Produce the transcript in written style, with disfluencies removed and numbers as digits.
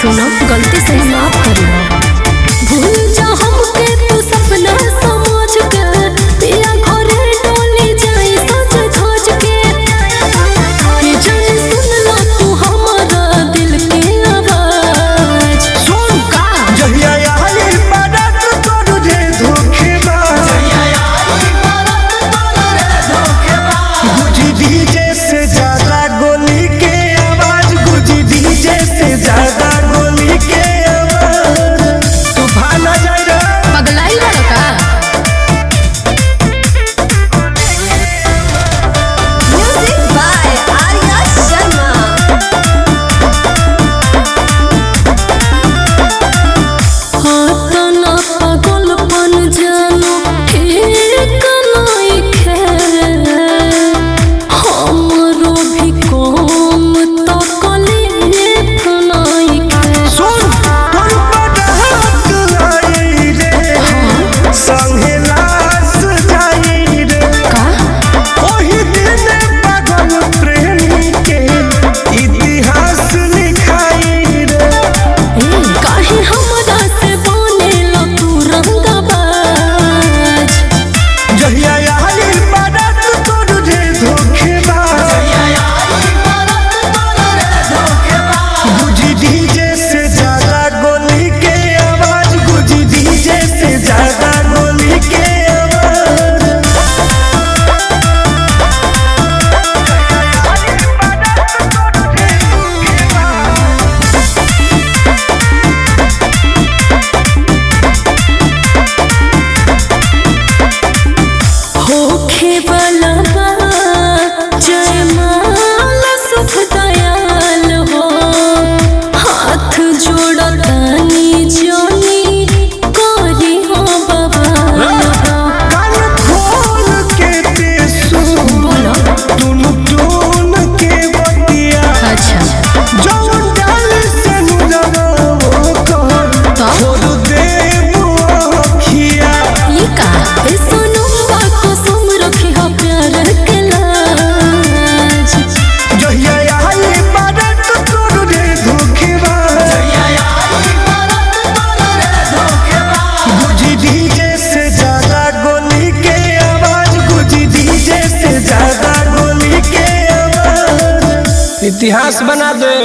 सुनो गलती से माफ करियो। भूल जा हमके तू सपना समझ के पिया घरे डोली जाई सज धज के कि जान सुन ला तू हमारा दिल के आवाज। सुन का जहिया आई बारात तोड़ दे धोखेबाज गुजी डीजे से ज्यादा गोली के आवाज गुजी डीजे से ज्यादा गोली के आवाज तू भाना जाए रे पगलाई वाला का Music by Arya Sharma. हाँ तो ना पागलपन जानो ठीक नहीं खे हमरो भी कम तो कलीफ नहीं खे। सुन तोर बारात आई रे संगे लाश जाई रे का ओही दिन पागल प्रेमी के इतिहास लिखाई रे काहे हमरा से बनेला तू रंगबाज। जहिया आई बारात तोड़ दे धोखेबाज गुजी डीजे से ज्यादा गोली के आवाज गुजी डीजे से ज्यादा गोली के आवाज होखे वाला बा जयमाल सुख दयाल हो हाथ जोड़तानी जोनी करी हो बवाल हो। कान खोल के ते सुन बोलो टून टून के बतिया अच्छा जौन डाल से नुरवा वो कर तो छोड़ दे मुआखिया ये का ए सोनुआ को सुम रखी हो प्यार के लाज। जहिया आई बारात तोड़ दे धोखेबाज गुजी डीजे से ज्यादा गोली के आवाज गुजी डीजे से ज्यादा गोली के आवाज इतिहास बना दे।